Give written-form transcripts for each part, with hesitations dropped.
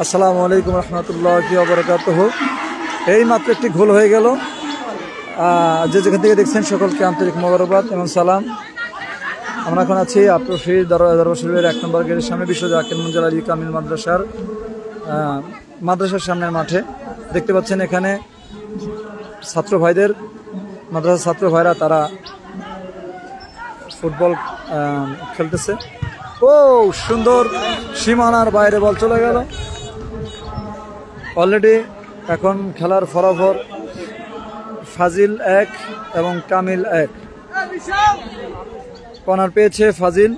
আসসালামু আলাইকুম রহমতুল্লাহি ওয়া বারাকাতুহু। এই মাত্র একটি গোল হয়ে গেল। যে যেখান থেকে দেখছেন সকলকে আন্তরিক মোবারকবাদ এবং সালাম। আমরা এখন আছি আফরোফি দরবার শরীফের 1 নম্বর গেটের সামনে, বিশ্ব জাকির মুনজাল আলী কামিল মাদ্রাসার সামনের মাঠে। দেখতে পাচ্ছেন এখানে ছাত্র ভাইদের, মাদ্রাসার ছাত্র ভাইরা তারা ফুটবল খেলতেছে। ও সুন্দর, সীমানার বাইরে বল চলে গেল। অলরেডি এখন খেলার ফলাফল ফাজিল 1 এবং কামিল 1। কর্নার পেয়েছে ফাজিল,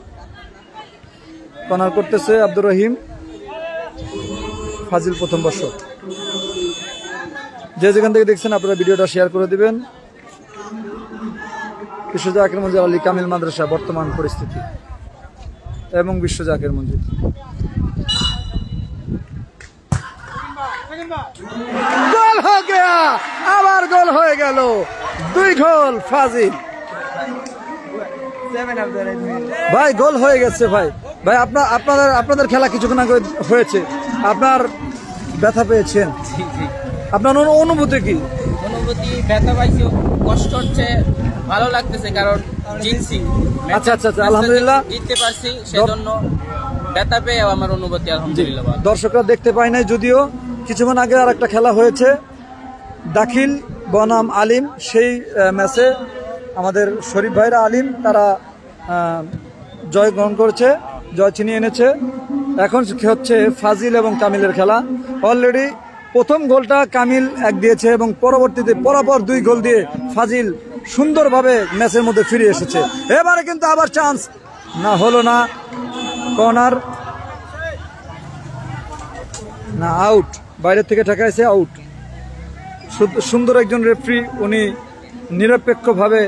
কর্নার করতেছে আব্দুর রহিম। ফাজিল প্রথম বর্ষ। যে যেখান থেকে দেখছেন আপনারা ভিডিওটা শেয়ার করে দিবেন। বিশ্ব জাকির মুনজাল আলী কামিল মাদ্রাসা বর্তমান পরিস্থিতি এবং বিশ্ব জাকির মঞ্জিল। গোল হয়ে গেল, আবার গোল হয়ে গেল, 2 গোল ফাজিল। ভাই গোল হয়ে গেছে ভাই। ভাই আপনাদের খেলা কিছুক্ষণ আগে হয়েছে, আপনার ব্যথা পেয়েছেন, আপনার অনুভূতি কি? অনুভূতি ব্যথা পাইছি, কষ্ট হচ্ছে, ভালো লাগতেছে কারণ জিতছি। আচ্ছা আচ্ছা আচ্ছা, আলহামদুলিল্লাহ জিততে পারছি, সেজন্য ব্যথা পেয়ে আমার অনুভূতি আলহামদুলিল্লাহ। দর্শকরা দেখতে পায় নাই যদিও, কিছুক্ষণ আগে আর একটা খেলা হয়েছে দাখিল বনাম আলিম। সেই ম্যাচে আমাদের শরীফ ভাইরা আলিম তারা জয় গ্রহণ করেছে, জয় ছিনিয়ে এনেছে। এখন হচ্ছে ফাজিল এবং কামিলের খেলা। অলরেডি প্রথম গোলটা কামিল 1 দিয়েছে এবং পরবর্তীতে পরপর 2 গোল দিয়ে ফাজিল সুন্দরভাবে ম্যাচের মধ্যে ফিরে এসেছে। এবারে কিন্তু আবার চান্স, না হলো না, কর্নার না, আউট, বাইরে থেকে ঠেকাইছে, আউট। সুন্দর একজন রেফারি, উনি নিরপেক্ষভাবে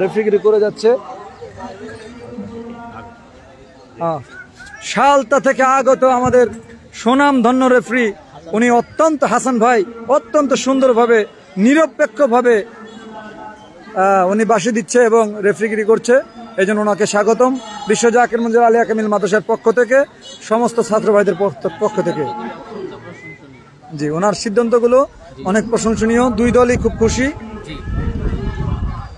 রেফারিগিরি করে যাচ্ছে। শালতা থেকে আগত আমাদের সুনামধন্য রেফারি, উনি অত্যন্ত, হাসান ভাই অত্যন্ত সুন্দরভাবে নিরপেক্ষভাবে উনি বাঁশি দিচ্ছে এবং রেফারিগিরি করছে। এই জন্য ওনাকে স্বাগতম বিশ্ব জাকির মুনজাল আলী কামিল মাদ্রাসার পক্ষ থেকে, সমস্ত ছাত্র ভাইদের পক্ষ থেকে। জি, ওনার সিদ্ধান্তগুলো অনেক প্রশংসনীয়, 2 দলই খুব খুশি।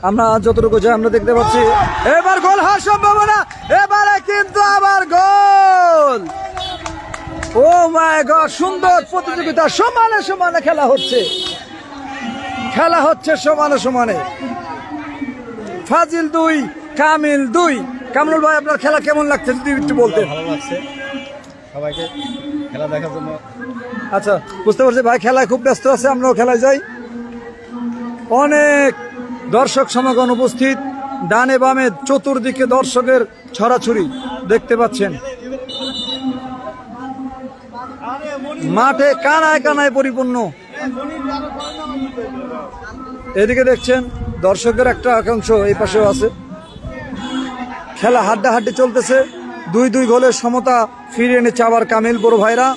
আমরা যতটুকু যাই আমরা দেখতে পাচ্ছি এবার গোল হওয়ার সম্ভাবনা। এবারে কিন্তু আবার গোল। ও মাই গড, সুন্দর প্রতিযোগিতা, সমানে সমানে খেলা হচ্ছে, সমানে সমানে। ফাজিল 2 কামিল 2। কামরুল ভাই, আপনার খেলা কেমন লাগছে যদি একটু বলতেন? ভালো লাগছে সবাইকে খেলা দেখার জন্য। আচ্ছা, বুঝতে পারছি ভাই খেলায় খুব ব্যস্ত আছে, আমরাও খেলায় যাই। অনেক দর্শক সমাগম উপস্থিত, ডানে বামে চতুর্দিকে দর্শকের ছড়াছড়ি দেখতে পাচ্ছেন। মাঠে কানায় কানায় পরিপূর্ণ। এদিকে দেখছেন দর্শকের একটা একাংশ এই পাশেও আছে। খেলা হাড্ডাহাড্ডি চলতেছে, 2-2 গোলের সমতা ফিরিয়ে এনেছে আবার কামিল বড় ভাইরা,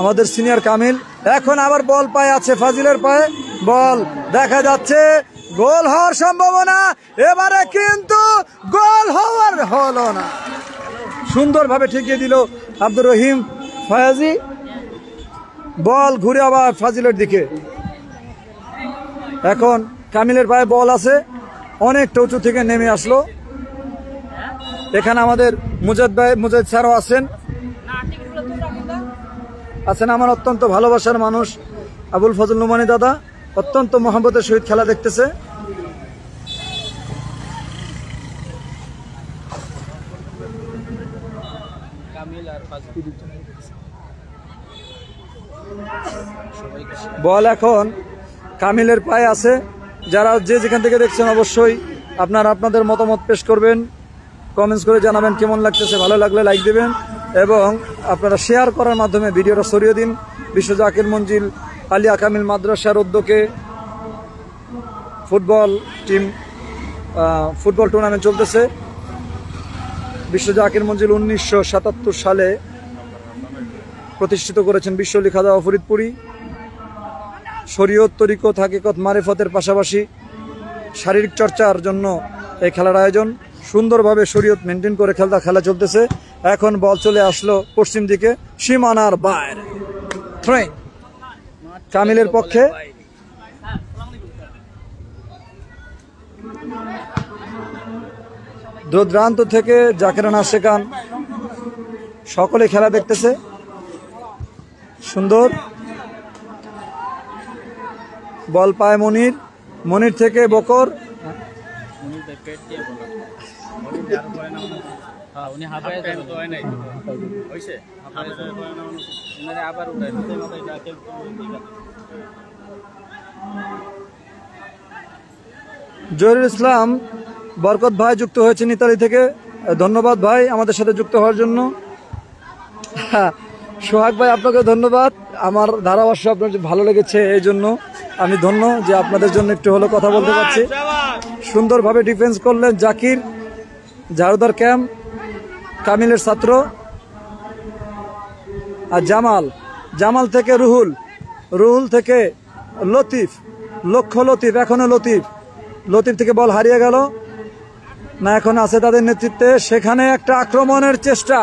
আমাদের সিনিয়র কামিল। এখন আবার বল পায়ে আছে ফাজিলের পায়ে, বল দেখা যাচ্ছে, গোল হওয়ার সম্ভাবনা। এবারে কিন্তু গোল হলো না, সুন্দরভাবে ঠেকিয়ে দিল আব্দুর রহিম ফয়াজি। বল ঘুরে আবার ফাজিলের দিকে। এখন কামিলের পায়ে বল আছে, অনেকটা উঁচু থেকে নেমে আসলো। এখানে আমাদের মুজাহিদ স্যারও আছেন আমার অত্যন্ত ভালোবাসার মানুষ আবুল ফজল নোমানী দাদা, অত্যন্ত মহব্বতের সহিত খেলা দেখতেছে। বল এখন কামিলের পায়ে আছে। যারা যে যেখান থেকে দেখছেন অবশ্যই আপনাদের মতামত পেশ করবেন, কমেন্টস করে জানাবেন কেমন লাগতেছে। ভালো লাগলে লাইক দিবেন এবং আপনারা শেয়ার করার মাধ্যমে ভিডিওটা ছড়িয়ে দিন। বিশ্ব জাকির মঞ্জিল আলিয়া কামিল মাদ্রাসার উদ্যোগে ফুটবল টুর্নামেন্ট চলতেছে। বিশ্ব জাকির মঞ্জিল 1977 সালে প্রতিষ্ঠিত করেছেন বিশ্ব আলী খাজা ফরিদপুরি। শরীয়ত, তরিকত, হাকিকত, মারিফতের পাশাপাশি শারীরিক চর্চার জন্য এই খেলার আয়োজন। সুন্দরভাবে শরীয়ত মেনটেন করে খেলা চলতেছে এখন বল চলে আসলো পশ্চিম দিকে, সীমানার বাইরে। থ্রোইং কামিলের পক্ষে। দূরদূরান্ত থেকে জাকির নাশেকান সকলে খেলা দেখতেছে। সুন্দর বল পায় মনির, মনির থেকে বকর। জহিরুল ইসলাম বরকত ভাই যুক্ত হয়েছেন ইতালি থেকে, ধন্যবাদ ভাই আমাদের সাথে যুক্ত হওয়ার জন্য। সোহাগ ভাই আপনাকে ধন্যবাদ, আমার ধারাভাষ্য আপনার ভালো লেগেছে এই জন্য আমি ধন্য যে আপনাদের জন্য একটু হলো কথা বলতে পারছি। সুন্দরভাবে ডিফেন্স করলেন জাকির, ঝাড়ুদার ক্যাম্প কামিলের ছাত্র। আর জামাল, জামাল থেকে রুহুল, রুহুল থেকে লতিফ, লক্ষ্য লতিফ, এখনো লতিফ, লতিফ থেকে বল হারিয়ে গেল না, এখন আছে তাদের নেতৃত্বে। সেখানে একটা আক্রমণের চেষ্টা,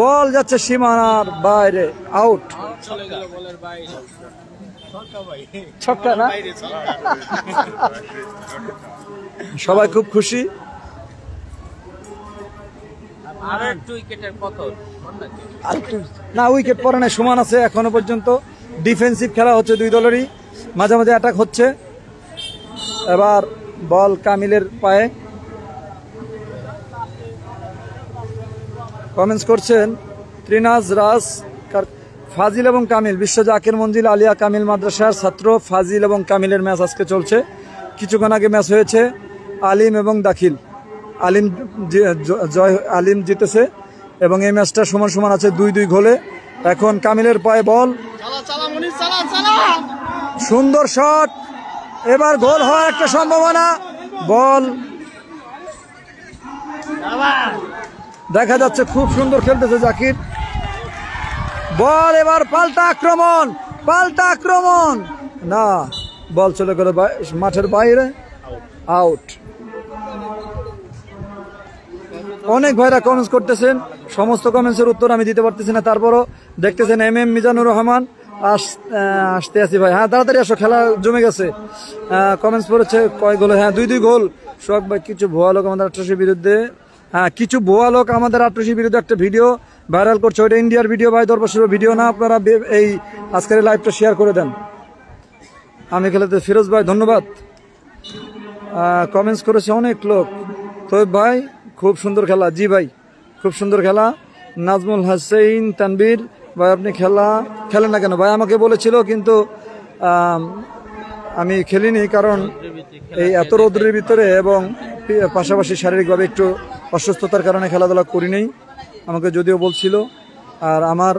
বল যাচ্ছে সীমানার বাইরে, আউট। ছক্কা না, সবাই খুব খুশি। না উইকেট পরে নাই, সমান আছে এখনো পর্যন্ত। ডিফেন্সিভ খেলা হচ্ছে দুই দলেরই, মাঝে মাঝে অ্যাটাক হচ্ছে। এবার বল কামিলের পায়ে। কমেন্টস করছেন ত্রিনাজ রাজ, ফাজিল এবং কামিল, বিশ্ব জাকির মঞ্জিল আলিয়া কামিল মাদ্রাসার ছাত্র ফাজিল এবং কামিলের ম্যাচ আজকে চলছে। কিছুক্ষণ আগে ম্যাচ হয়েছে আলিম এবং দাখিল। আলিম জিতেছে এবং এই ম্যাচটা সমান সমান আছে 2-2 গোলে। এখন কামিলের পায়ে বল, সুন্দর শট, এবার গোল হওয়ার একটা সম্ভাবনা। বল দেখা যাচ্ছে খুব সুন্দর খেলতেছে জাকির। বল এবার পাল্টা আক্রমণ, পাল্টা আক্রমণ, না বল চলে গেল মাঠের বাইরে, আউট। অনেক ভাইরা কমেন্টস করতেছেন, সমস্ত কমেন্টসের উত্তর আমি দিতে পারতেছি না, তারপরও দেখতেছেন MM মিজানুর রহমান, আসতে আছি ভাই, হ্যাঁ তাড়াতাড়ি আসো, খেলা জমে গেছে। কমেন্টস পড়েছে কয় গোল, হ্যাঁ 2-2 গোল। সোহাগ ভাই কিছু ভুয়া লোক আমাদের 88 বিরুদ্ধে, হ্যাঁ কিছু ভুয়া লোক আমাদের 88 বিরুদ্ধে একটা ভিডিও ভাইরাল করছে, ওইটা ইন্ডিয়ার ভিডিও ভাই, দরবারের ভিডিও না। আপনারা এই আজকের লাইভটা শেয়ার করে দেন। আমি খেলাতে ফিরোজ ভাই ধন্যবাদ। কমেন্টস করেছে অনেক লোক, তো ভাই খুব সুন্দর খেলা, জি ভাই খুব সুন্দর খেলা। নাজমুল হাসাইন তানবীর ভাই, আপনি খেলেন না কেন ভাই? আমাকে বলেছিল কিন্তু আমি খেলিনি, কারণ এই এত রৌদ্রের ভিতরে এবং পাশাপাশি শারীরিকভাবে একটু অসুস্থতার কারণে খেলাধুলা করিনি, আমাকে যদিও বলছিল। আর আমার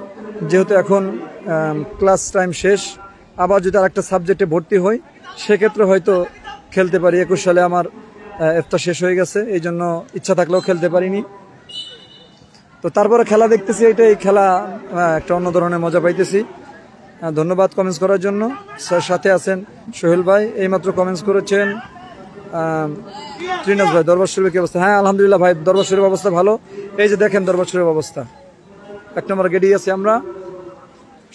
যেহেতু এখন ক্লাস টাইম শেষ, আবার যদি আরেকটা সাবজেক্টে ভর্তি হই সেক্ষেত্রে হয়তো খেলতে পারি। 21 সালে আমার ইফতার শেষ হয়ে গেছে, এই জন্য ইচ্ছা থাকলেও খেলতে পারিনি। তো তারপরে খেলা দেখতেছি, এটাই খেলা একটা অন্য ধরনের মজা পাইতেছি। ধন্যবাদ কমেন্টস করার জন্য। সাথে আছেন সোহেল ভাই, এইমাত্র কমেন্টস করেছেন ত্রিনাজ ভাই, দরবার শরীফের কি অবস্থা? হ্যাঁ আলহামদুলিল্লাহ ভাই, দরবার শরীফের অবস্থা ভালো। এই যে দেখেন দরবার শরীফের অবস্থা, 1 নম্বর গেটেই আছি আমরা,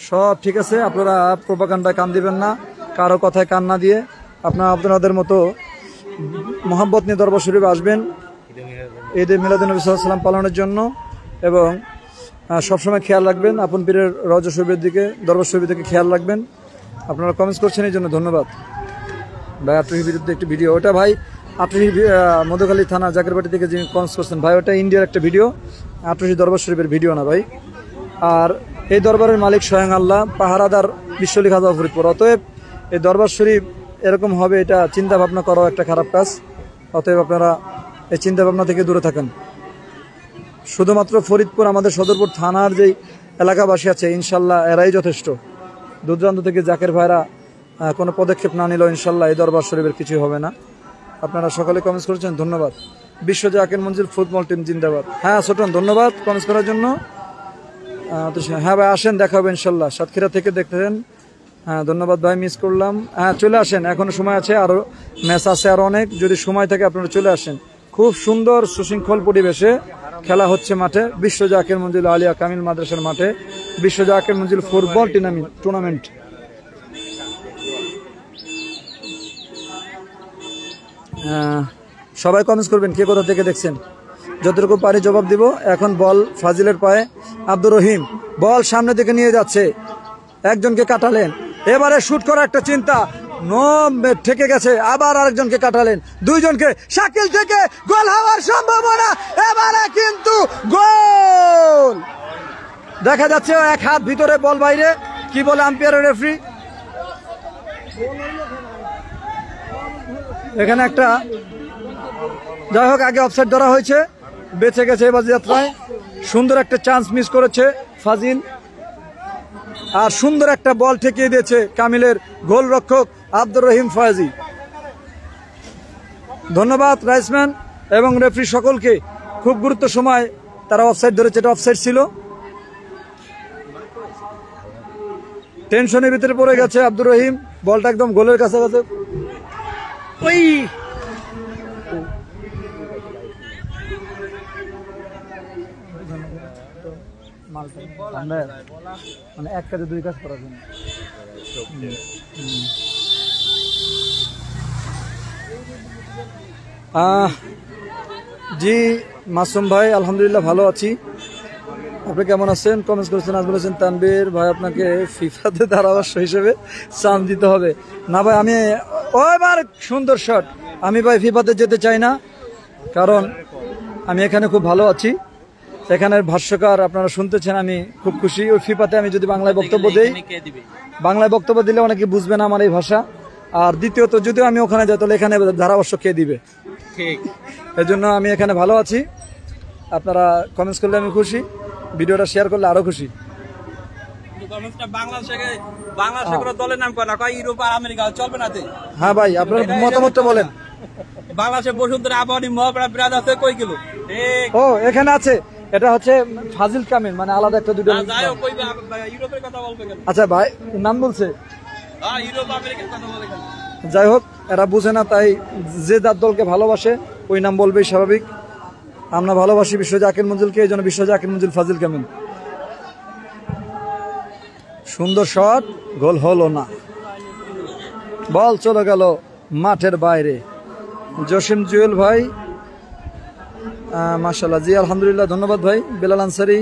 সব ঠিক আছে। আপনারা প্রোপাগান্ডায় কান দিবেন না, কারো কথায় কান না দিয়ে আপনারা আপনাদের মতো মোহাম্মত নিয়ে দরবার শরীফে আসবেন ঈদে মিলাদুন্নবী সাল্লাল্লাহু আলাইহি ওয়াসাল্লাম পালনের জন্য, এবং সবসময় খেয়াল রাখবেন আপন পীরের রওজা শরীফের দিকে, দরবার শরীফের দিকে খেয়াল রাখবেন। আপনারা কমেন্টস করছেন এই জন্য ধন্যবাদ ভাই। 88 বিরুদ্ধে একটি ভিডিও, ওটা ভাই 88 মধুখালী থানা জাকেরবাটি থেকে যিনি কমেন্টস করছেন ভাই, ওটা ইন্ডিয়ার একটা ভিডিও, 88 দরবার শরীফের ভিডিও না ভাই। আর এই দরবারের মালিক স্বয়ং আল্লাহ, পাহারাদার বিশ্বলি খাজা ফরিদপুর। অতএব এই দরবার শরীফ এরকম হবে এটা চিন্তা ভাবনা করাও একটা খারাপ কাজ। অতএব আপনারা এই চিন্তা ভাবনা থেকে দূরে থাকেন। শুধুমাত্র ফরিদপুর আমাদের সদরপুর থানার যেই এলাকাবাসী আছে ইনশাল্লাহ এরাই যথেষ্ট। দূরদূরান্ত থেকে জাকের ভাইরা কোনো পদক্ষেপ না নিলেও ইনশাল্লাহ এই দরবার শরীফের কিছু হবে না। আপনারা সকলে কমেন্টস করেছেন, ধন্যবাদ। বিশ্ব জাকের মঞ্জিল ফুটবল টিম জিন্দাবাদ। হ্যাঁ ছোটন ধন্যবাদ কমেন্টস করার জন্য। হ্যাঁ ভাই আসেন, দেখা হবে ইনশাল্লাহ। সাতক্ষীরা থেকে দেখতেছেন, হ্যাঁ ধন্যবাদ ভাই, মিস করলাম। হ্যাঁ চলে আসেন, এখনো সময় আছে, আরো ম্যাচ আছে আরো অনেক, যদি সময় থাকে আপনারা চলে আসেন। খুব সুন্দর সুশৃঙ্খল পরিবেশে খেলা হচ্ছে মাঠে বিশ্ব জাকির মঞ্জিল আলিয়া কামিল মাদ্রাসার মাঠে বিশ্ব জাকির মঞ্জিল ফুটবল টুর্নামেন্ট। সবাই কমেন্টস করবেন কে কোথা থেকে দেখছেন, যতটুকু পারি জবাব দিব। এখন বল ফাজিলের পায়ে, আব্দুর রহিম বল সামনে দিকে নিয়ে যাচ্ছে, একজনকে কাটালেন, এবারে শুট করার একটা চিন্তা, ঠেকে গেছে, আবার আরেকজনকে কাটালেন, দুইজনকে, শাকিল থেকে গোল হওয়ার সম্ভাবনা, এবারে কিন্তু গোল দেখা যাচ্ছে, এক হাত ভিতরে বল বাইরে, কি বলে আম্পায়ার রেফারি? এখানে একটা, যাই হোক আগে অফসাইড ধরা হয়েছে, বেঁচে গেছে এবার যাত্রায়, সুন্দর একটা চান্স মিস করেছে ফাজিল, আর সুন্দর একটা বল ঠেকিয়ে দিয়েছে কামিলের গোলরক্ষক আব্দুর রহিম ফয়াজি। ধন্যবাদ রাইসম্যান এবং রেফারি সকলকে, খুব গুরুত্ব সময় তারা অফসাইড ধরেছে, এটা অফসাইড ছিল, টেনশনের ভিতরে পড়ে গেছে আব্দুর রহিম, বলটা একদম গোলের কাছাকাছি, ওই মানে এক কাজে দুই কাজ করার জন্য। জি মাসুম ভাই আলহামদুলিল্লাহ ভালো আছি, আপনি কেমন আছেন? কমেন্টস করেছেন আজমল হোসেন তানবীর ভাই, আপনাকে ফিফাতে ধারাভাষ্য হিসেবে চান্স দিতে হবে না ভাই, আমি ওইবার সুন্দর শট, আমি ভাই ফিফাতে যেতে চাই না, কারণ আমি এখানে খুব ভালো আছি, এখানের ভাষ্যকার আপনারা শুনতেছেন, আমি খুব খুশি। ওই ফিফাতে আমি যদি বাংলায় বক্তব্য দিই, বাংলায় বক্তব্য দিলে অনেকে বুঝবে না আমার এই ভাষা, আর দ্বিতীয়ত যদিও আমি ওখানে যাই তাহলে এখানে ধারাভাষ্য কে দিবে, ঠিক, এই জন্য আমি এখানে ভালো আছি। আপনারা কমেন্টস করলে আমি খুশি, ভিডিওটা শেয়ার করলে আরো খুশি। দলের নাম করা ইউরোপ আর আমেরিকা চলবে না, হ্যাঁ ভাই আপনার মতামতটা বলেন। বাংলাদেশের বসুন্ধরা আবাহনী মহাপ্রাণ বিরাজ আছে কই কিলো, ও এখানে আছে, এটা হচ্ছে ফাজিল কামিল, মানে আলাদা একটা দুটো। আচ্ছা ভাই নাম বলছে, যাই হোক এরা বুঝে না, তাই যে যার দলকে ভালোবাসে ওই নাম বলবেই স্বাভাবিক। আমরা ভালোবাসি বিশ্ব জাকির মঞ্জিলকে, এই জন্য বিশ্ব জাকির মঞ্জিল ফাজিল কামিল। সুন্দর শট, গোল হলো না, বল চলে গেল মাঠের বাইরে। জসিম জুয়েল ভাই মাশাআল্লাহ, জি আলহামদুলিল্লাহ, ধন্যবাদ ভাই। বেলাল আনসারি,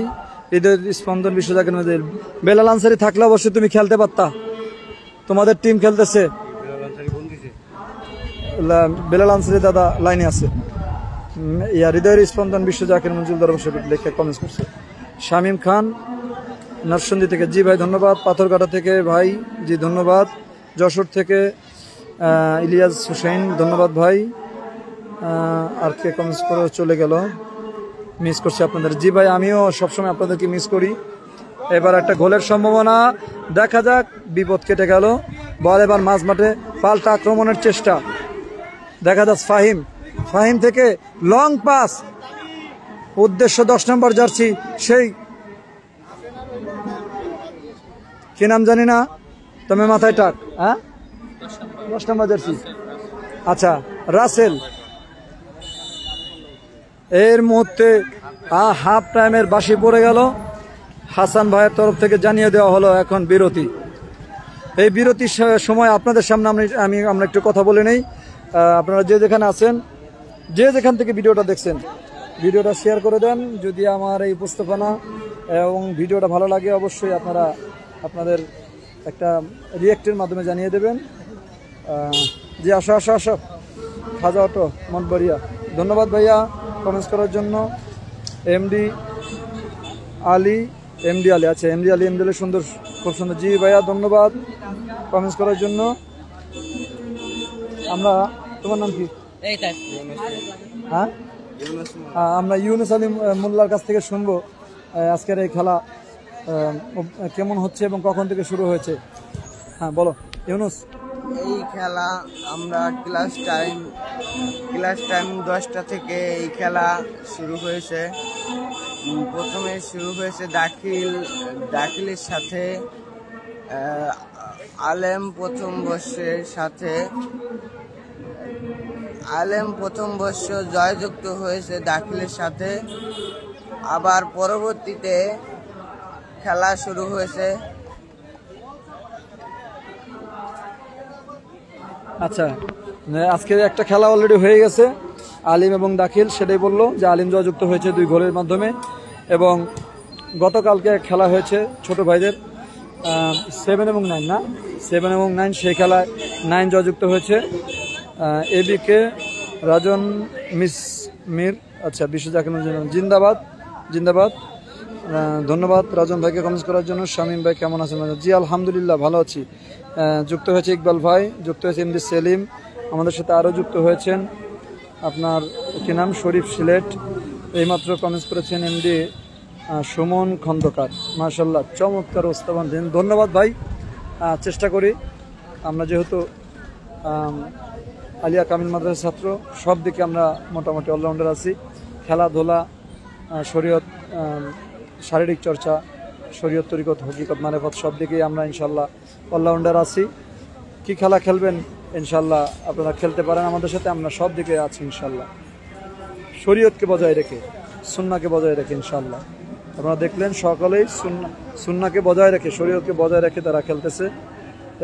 ঈদের স্পন্দন বিশ্ব জাকির মঞ্জিল। বেলাল আনসারি থাকলে অবশ্যই তুমি খেলতে পারতা, তোমাদের টিম খেলতেছে। বেলাল আনসারি দাদা লাইনে আছে, হৃদয়ের স্পন্দন বিশ্ব জাকির মঞ্জিল দরবার শরীফ লেখে কমেন্টস করছে। শামীম খান নরসিংদী থেকে, জি ভাই ধন্যবাদ। পাথরঘাটা থেকে ভাই, জি ধন্যবাদ। যশোর থেকে ইলিয়াস হুসেন, ধন্যবাদ ভাই। আর কে কমেন্টস করে চলে গেল, মিস করছি আপনাদের। জি ভাই আমিও সবসময় আপনাদেরকে মিস করি। এবার একটা গোলের সম্ভাবনা, দেখা যাক, বিপদ কেটে গেল, বল এবার মাঝ মাঠে, পাল্টা আক্রমণের চেষ্টা, দেখা যাক ফাহিম থেকে লং পাস, উদ্দেশ্য 10 নম্বর জার্সি, সেই কি নাম জানি না, তুমি মাথায় টাক, হ্যাঁ 10 নম্বর জার্সি, আচ্ছা রাসেল। এর মুহূর্তে হাফ টাইমের বাঁশি পড়ে গেল, হাসান ভাইয়ের তরফ থেকে জানিয়ে দেওয়া হলো এখন বিরতি। এই বিরতির সময় আপনাদের সামনে আমরা একটু কথা বলে নেই। আপনারা যে যেখানে আছেন, যে যেখান থেকে ভিডিওটা দেখছেন, ভিডিওটা শেয়ার করে দেন। যদি আমার এই উপস্থাপনা এবং ভিডিওটা ভালো লাগে অবশ্যই আপনারা আপনাদের একটা রিয়েক্টের মাধ্যমে জানিয়ে দেবেন। জি আসো আসো আসো, খাজা অটো মঠবাড়িয়া, ধন্যবাদ ভাইয়া কমেন্টস করার জন্য। এমডি আলী, আচ্ছা এমডি আলী সুন্দর, খুব সুন্দর, জি ভাইয়া ধন্যবাদ কমেন্টস করার জন্য। আমরা, তোমার নাম কি? হ্যাঁ, আমরা ইউনুস আলী মোল্লার কাছ থেকে শুনবো আজকের এই খেলা কেমন হচ্ছে এবং কখন থেকে শুরু হয়েছে। হ্যাঁ বলো ইউনুস। এই খেলা আমরা ক্লাস টাইম 10টা থেকে এই খেলা শুরু হয়েছে। প্রথমে শুরু হয়েছে দাখিলের সাথে, আলেম প্রথম বর্ষ জয়যুক্ত হয়েছে দাখিলের সাথে। আবার পরবর্তীতে খেলা শুরু হয়েছে। আচ্ছা, আজকে একটা খেলা অলরেডি হয়ে গেছে, আলিম এবং দাখিল, সেটাই বললো যে আলিম জয়যুক্ত হয়েছে 2 গোলের মাধ্যমে। এবং গতকালকে খেলা হয়েছে ছোট ভাইদের 7 এবং 9 না, 7 এবং 9, সেই খেলায় 9 জয়যুক্ত হয়েছে। এবিকে রাজন মির, আচ্ছা বিশ্ব জাকির জিন্দাবাদ জিন্দাবাদ। ধন্যবাদ রাজন ভাইকে কমেন্টস করার জন্য। শামীম ভাই কেমন আছেন? জি আলহামদুলিল্লাহ ভালো আছি। যুক্ত হয়েছে ইকবাল ভাই, যুক্ত হয়েছে এমডি সেলিম, আমাদের সাথে আরও যুক্ত হয়েছেন আপনার কি নাম, শরীফ সিলেট, এইমাত্র কমেন্টস করেছেন এমডি সুমন খন্দকার। মাশাল্লাহ, চমৎকার উপস্থাপন দিন, ধন্যবাদ ভাই। চেষ্টা করি আমরা, যেহেতু আলিয়া কামিল মাদ্রাসার ছাত্র, সব দিকে আমরা মোটামুটি অলরাউন্ডার আছি। খেলাধুলা, শরীয়ত, শারীরিক চর্চা, শরীয়ত, তরিকত, হকিকত, মারেফত, সব দিকেই আমরা ইনশাল্লাহ অলরাউন্ডার আছি। কি খেলা খেলবেন ইনশাল্লাহ আপনারা খেলতে পারেন আমাদের সাথে, আমরা সব দিকে আছি ইনশাল্লাহ, শরীয়তকে বজায় রেখে, সুন্নাহকে বজায় রেখে ইনশাল্লাহ। আপনারা দেখলেন সকলেই সুন্নাহকে বজায় রেখে, শরীয়তকে বজায় রেখে তারা খেলতেছে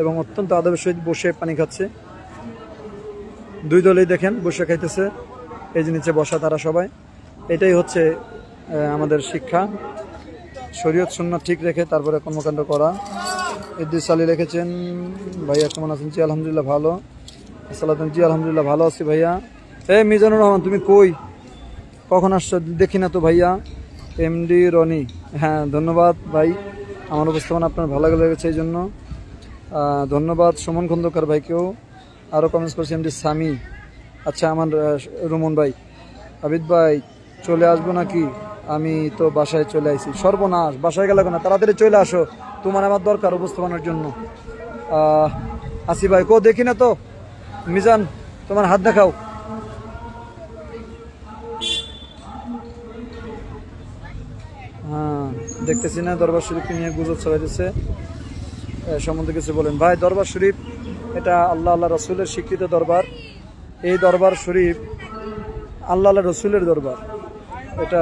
এবং অত্যন্ত আদবের সহিত বসে পানি খাচ্ছে। 2 দলেই দেখেন বসে খাইতেছে, এই যে নিচে বসা তারা সবাই। এটাই হচ্ছে আমাদের শিক্ষা, শরীয়ত সুন্নাহ ঠিক রেখে তারপরে কর্মকাণ্ড করা। ইদ্রিস আলী লিখেছেন, ভাইয়া কেমন আছেন? জি আলহামদুলিল্লাহ ভালো। আসসালাম, জি আলহামদুলিল্লাহ ভালো আছি ভাইয়া। মিজানুর রহমান, তুমি কই, কখন আসছো দেখি না তো ভাইয়া। এমডি রনি, হ্যাঁ ধন্যবাদ ভাই, আমার উপস্থাপনা আপনার ভালো লেগেছে এই জন্য ধন্যবাদ। সুমন খন্দকার ভাইকেও আরও কমেন্টস করছি। এমডি সামি, আচ্ছা আমার রুমন ভাই, আবিদ ভাই চলে আসবো নাকি? আমি তো বাসায় চলে আইছি। সর্বনাশ, বাসায় গেলে না, তাড়াতাড়ি চলে আসো, তোমার আমার দরকার উপস্থাপনার জন্য। আসি ভাই, কো দেখি না তো। মিজান, তোমার হাত দেখাও। হ্যাঁ দেখতেছি না, দরবার শরীফকে নিয়ে গুজব ছড়াইতেছে, সম্বন্ধে কিছু বলেন ভাই। দরবার শরীফ এটা আল্লাহ রসুলের স্বীকৃত দরবার। এই দরবার শরীফ আল্লাহ রসুলের দরবার, এটা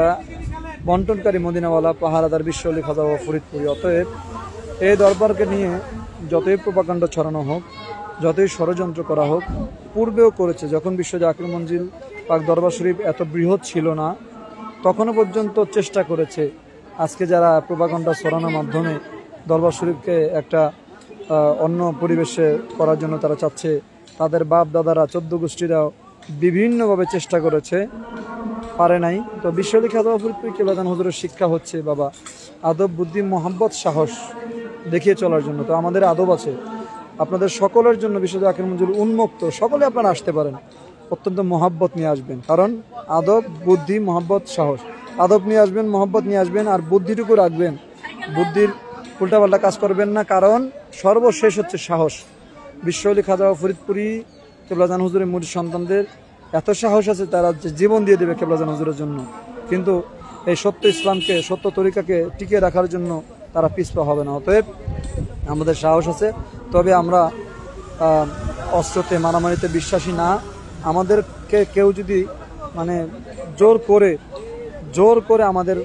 বন্টনকারী মদিনাওয়ালা পাহারাদার বিশ্বলি খাজা ও ফরিদপুরি। অতএব এই দরবারকে নিয়ে যতই প্রোপাগান্ড ছড়ানো হোক, যতই ষড়যন্ত্র করা হোক, পূর্বেও করেছে। যখন বিশ্ব জাকির মঞ্জিল পাক দরবার শরীফ এত বৃহৎ ছিল না, তখনও পর্যন্ত চেষ্টা করেছে। আজকে যারা প্রোপাগান্ডা ছড়ানোর মাধ্যমে দরবার শরীফকে একটা অন্য পরিবেশে করার জন্য তারা চাচ্ছে, তাদের বাপ দাদারা 14 গোষ্ঠীরাও বিভিন্নভাবে চেষ্টা করেছে, পারে নাই। তো বিশ্বলি খাজা ফরিদপুরি কেবলাদান হুজুরের শিক্ষা হচ্ছে বাবা আদব, বুদ্ধি, মোহাব্বত, সাহস দেখিয়ে চলার জন্য। তো আমাদের আদব আছে, আপনাদের সকলের জন্য বিশ্ব জাকির মঞ্জিল উন্মুক্ত, সকলে আপনারা আসতে পারেন, অত্যন্ত মোহাব্বত নিয়ে আসবেন। কারণ আদব, বুদ্ধি, মোহাব্বত, সাহস, আদব নিয়ে আসবেন, মোহাব্বত নিয়ে আসবেন, আর বুদ্ধিটুকু রাখবেন। বুদ্ধির উল্টাপাল্টা কাজ করবেন না, কারণ সর্বশেষ হচ্ছে সাহস। বিশ্বলি খাজা ফরিদপুরি কেবলাদান হুজুরের মুরিদ সন্তানদের এত সাহস আছে, তারা জীবন দিয়ে দেবে কেবলাদান হুজুরের জন্য, কিন্তু এই সত্য ইসলামকে, সত্য তরিকাকে টিকিয়ে রাখার জন্য তারা পিছপা হবে না। অতএব আমাদের সাহস আছে, তবে আমরা অস্ত্রতে, মারামারিতে বিশ্বাসী না। আমাদেরকে কেউ যদি মানে জোর করে আমাদের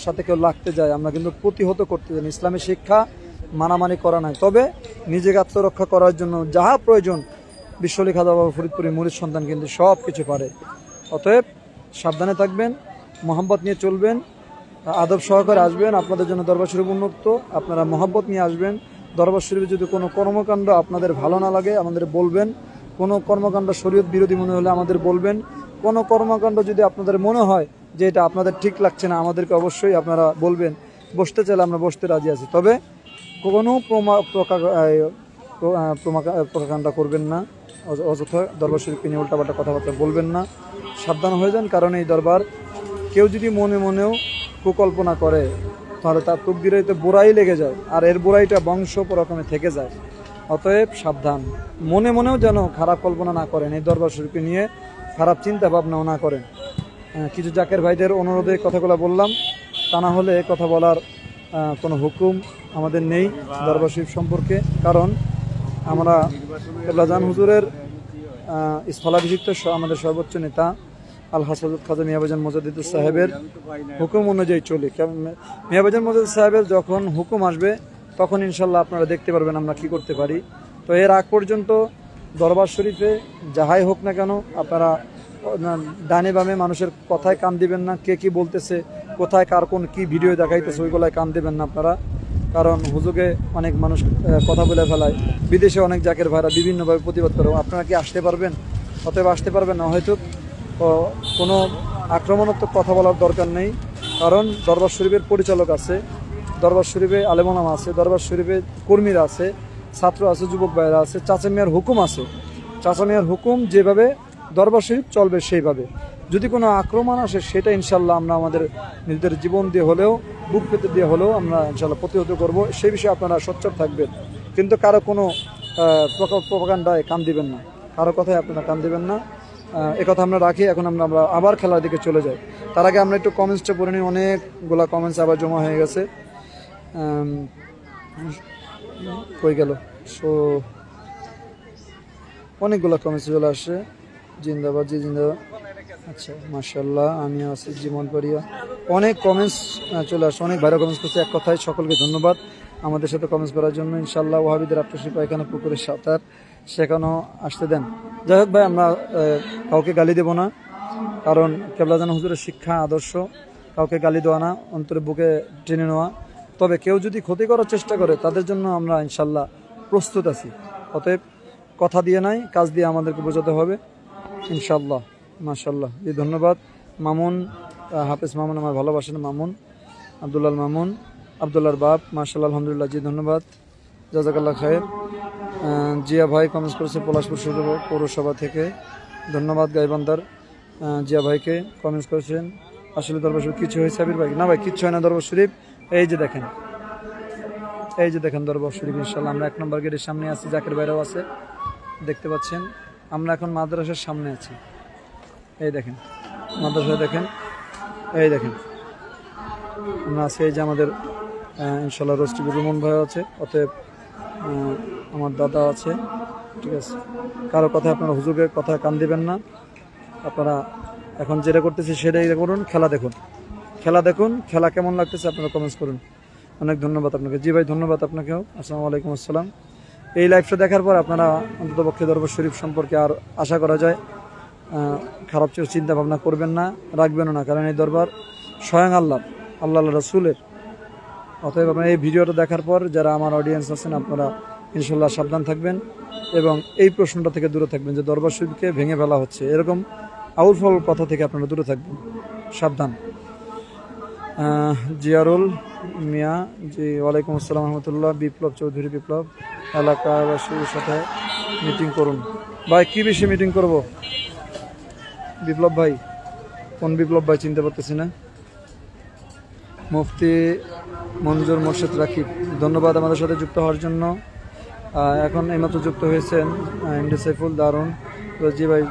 সাথে কেউ লাগতে যায়, আমরা কিন্তু প্রতিহত করতে জানি। ইসলামের শিক্ষা মারামারি করা নাই, তবে নিজেকে আত্মরক্ষা করার জন্য যাহা প্রয়োজন বিশ্বলি খাজা বাবা ফরিদপুরি মুরিদ সন্তান কিন্তু সব কিছু পারে। অতএব সাবধানে থাকবেন, মোহাম্মত নিয়ে চলবেন, আদব সহকারে আসবেন। আপনাদের জন্য দরবার শরীফ উন্মুক্ত, আপনারা মোহাম্মত নিয়ে আসবেন। দরবার শরীফে যদি কোনো কর্মকাণ্ড আপনাদের ভালো না লাগে আমাদের বলবেন, কোনো কর্মকাণ্ড শরীয়ত বিরোধী মনে হলে আমাদের বলবেন, কোনো কর্মকাণ্ড যদি আপনাদের মনে হয় যে এটা আপনাদের ঠিক লাগছে না, আমাদেরকে অবশ্যই আপনারা বলবেন। বসতে চাইলে আমরা বসতে রাজি আছি, তবে কোনো প্রোপাগান্ডা করবেন না, অযথা দরবার শরীফকে নিয়ে উল্টাপাল্টা কথাবার্তা বলবেন না, সাবধান হয়ে যান। কারণ এই দরবার কেউ যদি মনে মনেও কুকল্পনা করে তাহলে তার তকদিরেতে বুড়াই লেগে যায়, আর এর বুড়াইটা বংশ পরক্রমে থেকে যায়। অতএব সাবধান, মনে মনেও যেন খারাপ কল্পনা না করেন, এই দরবার শরীফকে নিয়ে খারাপ চিন্তা ভাবনাও না করেন। কিছু জাকের ভাইদের অনুরোধে কথাগুলো বললাম, তা না হলে কথা বলার কোনো হুকুম আমাদের নেই দরবার শরীফ সম্পর্কে। কারণ আমরা কেবলাজান হুজুরের স্থলাভিষিক্ত আমাদের সর্বোচ্চ নেতা আল হাসাদুত খাজা মিয়াবাজান মুজাদ্দিদ সাহেবের হুকুম অনুযায়ী চলি। মিয়াবাজান মুজাদ্দিদ সাহেবের যখন হুকুম আসবে তখন ইনশাল্লাহ আপনারা দেখতে পারবেন আমরা কি করতে পারি। তো এর আগ পর্যন্ত দরবার শরীফে যাহাই হোক না কেন আপনারা ডানে বামে মানুষের কথায় কান দিবেন না। কে কি বলতেছে, কোথায় কার কোন কি ভিডিও দেখাইতেছে ওইগুলায় কান দিবেন না আপনারা, কারণ হুজুগে অনেক মানুষ কথা বলে ফেলায়। বিদেশে অনেক জাকের ভাইরা বিভিন্নভাবে প্রতিবাদ করে। আপনারা কি আসতে পারবেন? অতএব আসতে পারবেন না হয়তো কোনো আক্রমণাত্মক কথা বলার দরকার নেই, কারণ দরবার শরীফের পরিচালক আছে, দরবার শরীফে আলেমানামা আছে, দরবার শরীফে কর্মীরা আছে, ছাত্র আছে, যুবক ভাইরা আছে, চাচা মিয়ার হুকুম আছে। চাচা মিয়ার হুকুম যেভাবে দরবার শরীফ চলবে সেইভাবে। যদি কোনো আক্রমণ আসে সেটা ইনশাল্লাহ আমরা আমাদের নিজেদের জীবন দিয়ে হলেও, বুক পেতে দিয়ে হলেও আমরা ইনশাল্লাহ প্রতিহত করব। সেই বিষয়ে আপনারা সোচ্চার থাকবেন, কিন্তু কারো কোনো প্রপাগান্ডায় কান দিবেন না, কারো কথায় আপনারা কান দিবেন না। একথা আমরা রাখি। এখন আমরা আবার খেলার দিকে চলে যাই। তার আগে আমরা একটু কমেন্টসটা পড়ে নিই। অনেকগুলা কমেন্টস আবার জমা হয়ে গেছে। কই গেল? সো অনেকগুলো কমেন্টস চলে আসছে। জিন্দাবাদ, জি জিন্দাবাদ। আচ্ছা মাশাআল্লাহ, আমি আছি জীবন পরিয়া। অনেক কমেন্টস চলে আসছে, অনেক ভালো কমেন্টস করছে। এক কথায় সকলকে ধন্যবাদ আমাদের সাথে কমেন্টস করার জন্য। ইনশাআল্লাহ ওয়াহাবিদের আফটারশিপ পায়খানা পুকুরের সাঁতার সেখানেও আসতে দেন। যাই হোক ভাই, আমরা কাউকে গালি দেব না, কারণ কেবলাজান হুজুরের শিক্ষা আদর্শ কাউকে গালি দেওয়া না, অন্তরে বুকে টেনে নেওয়া। তবে কেউ যদি ক্ষতি করার চেষ্টা করে তাদের জন্য আমরা ইনশাল্লাহ প্রস্তুত আছি। অতএব কথা দিয়ে নাই, কাজ দিয়ে আমাদেরকে বোঝাতে হবে ইনশাল্লাহ। মাশাল্লাহ, জি ধন্যবাদ। মামুন, হাফেজ মামুন, আমার ভালোবাসেন মামুন, আব্দুল্লাহ মামুন, আবদুল্লাহর বাপ, মাশাল্লাহ আলহামদুলিল্লাহ, জি ধন্যবাদ, জাজাকাল্লাহ খায়ের। জিয়া ভাই কমেন্টস করেছে পলাশপুর পৌরসভা থেকে, ধন্যবাদ গাইবান্দার জিয়া ভাইকে কমেন্টস করেছেন। আসলে দরবার শরীফ কিছু হয়েছে সাবির ভাই? না ভাই, কিচ্ছু হয় না। দরবার শরীফ এই যে দেখেন, এই যে দেখেন দরবার শরীফ। ইনশাল্লাহ আমরা 1 নম্বর গেটের সামনে আছি, জাকের বাইরেও আছে, দেখতে পাচ্ছেন। আমরা এখন মাদ্রাসার সামনে আছি, এই দেখেন মাদ্রাসা, দেখেন এই দেখেন আমরা আছি। এই যে আমাদের ইনশাল্লাহ রোস্টিবুর রুমন ভাই আছে, অতএব আমার দাদা আছে, ঠিক আছে। কারো কথা আপনারা হুজুরের কথা কান দিবেন না। আপনারা এখন যেটা করতেছি সেটাই করুন। খেলা দেখুন, খেলা দেখুন, খেলা কেমন লাগতেছে আপনারা কমেন্টস করুন। অনেক ধন্যবাদ আপনাকে। জি ভাই ধন্যবাদ আপনাকেও। আসসালামু আলাইকুম আসসালাম। এই লাইভটা দেখার পর আপনারা অন্ততপক্ষে দরবার শরীফ সম্পর্কে আর আশা করা যায় খারাপ চিন্তা ভাবনা করবেন না, রাখবেনও না, কারণ এই দরবার স্বয়ং আল্লাহ রাসূলের। অতএব আপনারা এই ভিডিওটা দেখার পর যারা আমার অডিয়েন্স আছেন আপনারা ইনশাল্লাহ সাবধান থাকবেন এবং এই প্রশ্নটা থেকে দূরে থাকবেন যে দরবার শরীফকে ভেঙে ফেলা হচ্ছে, এরকম আউল ফল কথা থেকে আপনারা দূরে থাকবেন, সাবধান। জিয়ারুল মিয়া, জি ওয়ালাইকুম আসসালাম রহমতুল্লাহ। বিপ্লব চৌধুরী, বিপ্লব এলাকাবাসীর সাথে মিটিং করুন। ভাই কি বিষয়ে মিটিং করব? বিপ্লব ভাই, কোন বিপ্লব ভাই চিনতে পারতেছি না। মুফতি মঞ্জুর মোর্শেদ রাকিব, ধন্যবাদ আমাদের সাথে যুক্ত হওয়ার জন্য। এখন এইমাত্র যুক্ত হয়েছেন এমডি সাইফুল, দারুন। তো জি ভাই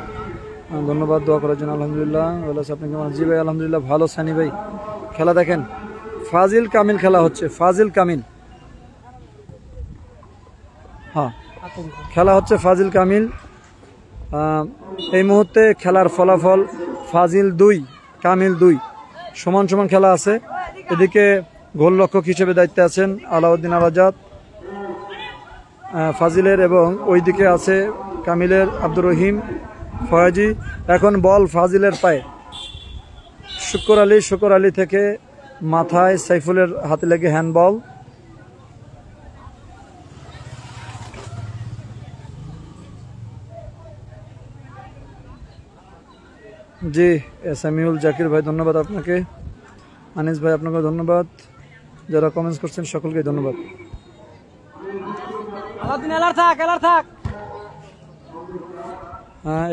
ধন্যবাদ দোয়া করার জন্য। আলহামদুলিল্লাহ ভালো আছে, আপনি কেমন? জি ভাই আলহামদুলিল্লাহ ভালো। সানি ভাই খেলা দেখেন, ফাজিল কামিল খেলা হচ্ছে, ফাজিল কামিল, হ্যাঁ খেলা হচ্ছে ফাজিল কামিল। এই মুহূর্তে খেলার ফলাফল ফাজিল 2 কামিল 2, সমান সমান খেলা আছে। এদিকে গোলরক্ষক হিসেবে দায়িত্বে আছেন আলাউদ্দিন আল আজাদ ফাজিলের, এবং ওইদিকে আছে কামিলের আব্দুর রহিম ফয়াজি। এখন বল ফাজিলের পায়ে, শুকর আলী থেকে মাথায় সাইফুলের হাতে লেগে হ্যান্ডবল। জি সামিউল জাকির ভাই ধন্যবাদ আপনাকে। আনিস ভাই আপনাকে ধন্যবাদ। যারা কমেন্টস করছেন সকলকে ধন্যবাদ।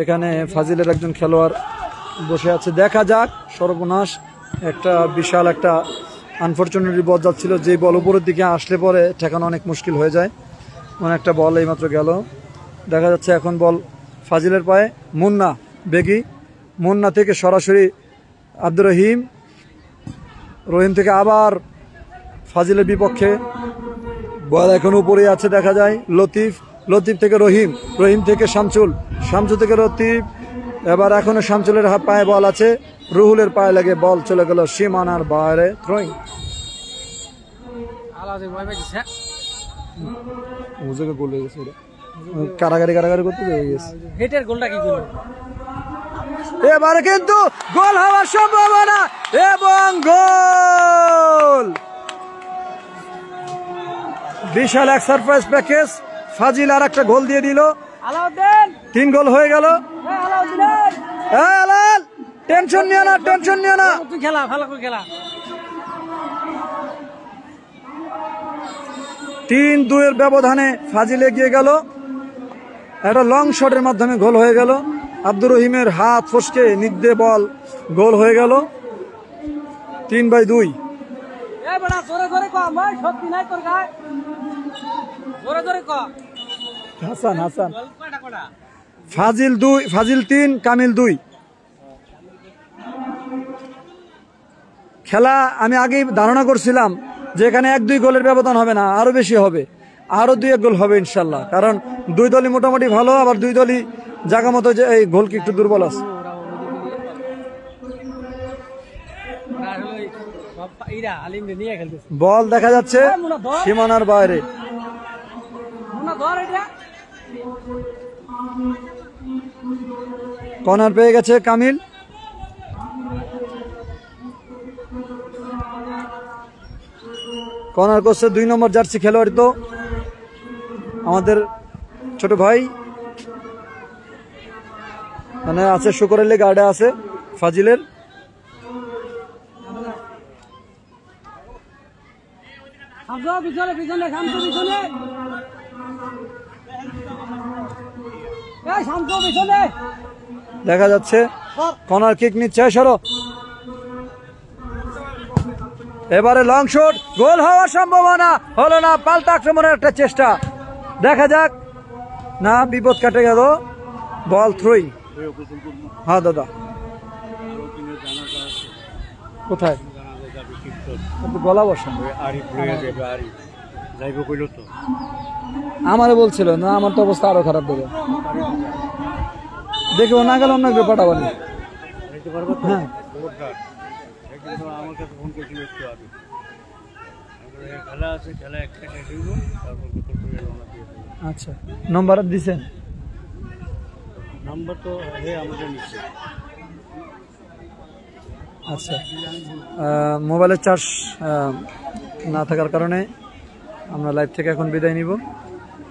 এখানে ফাজিলের একজন খেলোয়াড় বসে আছে, দেখা যাক। সর্বনাশ, একটা বিশাল একটা আনফরচুনেটলি বল যাচ্ছিল, যে বল উপরের দিকে আসলে পরে ঠেকানো অনেক মুশকিল হয়ে যায়। মানে একটা বল এইমাত্র গেল, দেখা যাচ্ছে এখন বল ফাজিলের পায়ে। মুন্না বেগি, মুন্না থেকে সরাসরি আব্দুর রহিম, রহিম থেকে আবার ফাজিলের বিপক্ষে বল এখন উপরে আছে, দেখা যায় লতিফ, লতিফ থেকে রহিম, রহিম থেকে শামসুল, শামসুল থেকে লতিফ, এবার এখনো শামসুলের পায়ে বল আছে, রুহুলের পায়ে লাগে বল চলে গেল সীমানার বাইরে। থ্রোয়িং গোল হয়ে গেছে, কারাগারি করতে হয়ে গেছে। হেটের গোলটা কি করলো? এবারে কিন্তু গোল হওয়ার সম্ভাবনা এবং গোল। বিশাল এক সারপ্রাইজ প্যাকেজ। ফাজিল আর একটা গোল দিয়ে দিল, 3 গোল হয়ে গেল। টেনশন নিও না, টেনশন নিও না। খেলা ভালো করে খেলা। 3-2 ব্যবধানে ফাজিল এগিয়ে গেল। একটা লং শটের মাধ্যমে গোল হয়ে গেল। আব্দুর রহিমের হাত ফসকে নির্দে বল গোল হয়ে গেল। 3/2। হাসান ফাজিল 2, ফাজিল 3, কামিল 2। খেলা আমি আগেই ধারণা করছিলাম যে এখানে 1-2 গোলের ব্যবধান হবে না, আরো বেশি হবে, আরো 2-1 গোল হবে ইনশাল্লাহ। কারণ 2 দলই মোটামুটি ভালো, আবার 2 দলই জায়গা মতো যে এই গোল কি একটু দুর্বল আছে। বল দেখা যাচ্ছে সীমানার বাইরে। কর্নার পেয়ে গেছে কামিল। কর্নার করছে 2 নম্বর জার্সি খেলোয়াড়, তো আমাদের ছোট ভাই মানে আছে শুকরের গার্ডে আছে ফাজিলের। দেখা যাচ্ছে কর্নার কিক নিচ্ছে, সরো। এবারে লং শট, গোল হওয়ার সম্ভাবনা হলো না। পাল্টা আক্রমণের একটা চেষ্টা, দেখা যাক। না, বিপদ কাটে গেল। বল থ্রোয়িং। হ্যাঁ দাদা, কোথায় গলা বসা? আমারে বলছিল না, আমার তো অবস্থা আরো খারাপ দেবে। দেখে না গেল অন্য কেউ পাঠাবানি। হ্যাঁ, আচ্ছা, নম্বর দিছেন? নাম্বার তো আমাদের নিচ্ছে। আচ্ছা, মোবাইলের চার্জ না থাকার কারণে আমরা লাইভ থেকে এখন বিদায় নিব।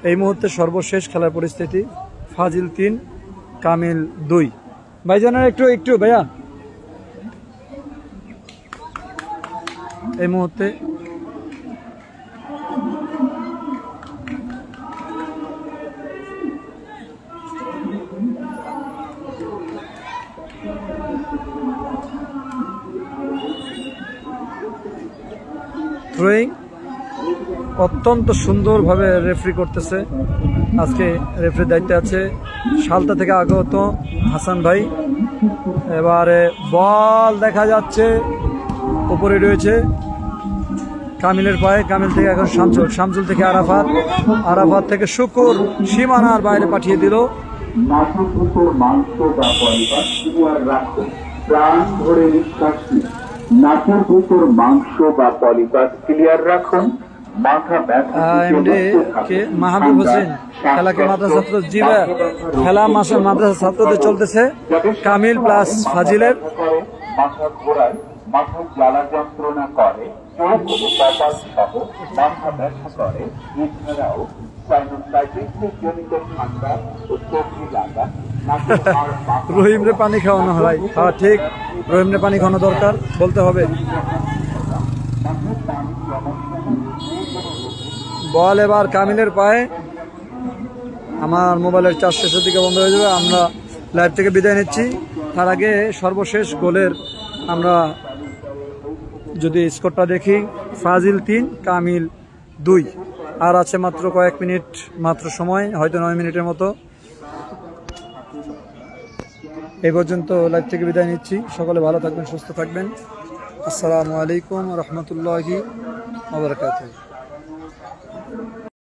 এই মুহূর্তে সর্বশেষ খেলার পরিস্থিতি, ফাজিল 3, কামিল 2। ভাইজানের একটু ভাইয়া, এই মুহূর্তে থ্রোয়িং অত্যন্ত সুন্দরভাবে রেফারি করতেছে। আজকে রেফারির দায়িত্বে আছে সালতা থেকে আগত হাসান ভাই। এবারে বল দেখা যাচ্ছে উপরে রয়েছে কামিলের পায়ে। কামিল থেকে এখন শামসুল থেকে আরাফাত থেকে শুকুর সীমানার বাইরে পাঠিয়ে দিল। নাকের ভিতর মাংস বা পলিপাস ক্লিয়ার রাখুন। মাহবুব হোসেন খেলাকে মাদ্রাসা ছাত্র, জি ভাই, খেলা মাদ্রাসা ছাত্রদের চলতেছে। কামিল প্লাস ফাজিলের। মাথা ঘোরায়, মাথা জ্বালা যন্ত্রণা করে, চোখ কপাল সহ মাথা ব্যথা করে। এছাড়াও সাইনোসাইটিসের জনিত ঠান্ডা ও সর্দি লাগা। রহিমরে পানি খাওয়ানো হয়। হ্যাঁ ঠিক, রহিমরে পানি খাওয়ানো দরকার, বলতে হবে। বল এবার কামিলের পায়ে। আমার মোবাইলের চার্জ শেষের দিকে বন্ধ হয়ে যাবে, আমরা লাইভ থেকে বিদায় নিচ্ছি। তার আগে সর্বশেষ গোলের আমরা যদি স্কোরটা দেখি, ফাজিল 3, কামিল 2। আর আছে মাত্র কয়েক মিনিট মাত্র সময়, হয়তো 9 মিনিটের মতো। এই পর্যন্ত লাইভ থেকে বিদায় নিচ্ছি। সকলে ভালো থাকবেন, সুস্থ থাকবেন। আসসালামু আলাইকুম রহমতুল্লাহি ওয়া বারাকাতুহু।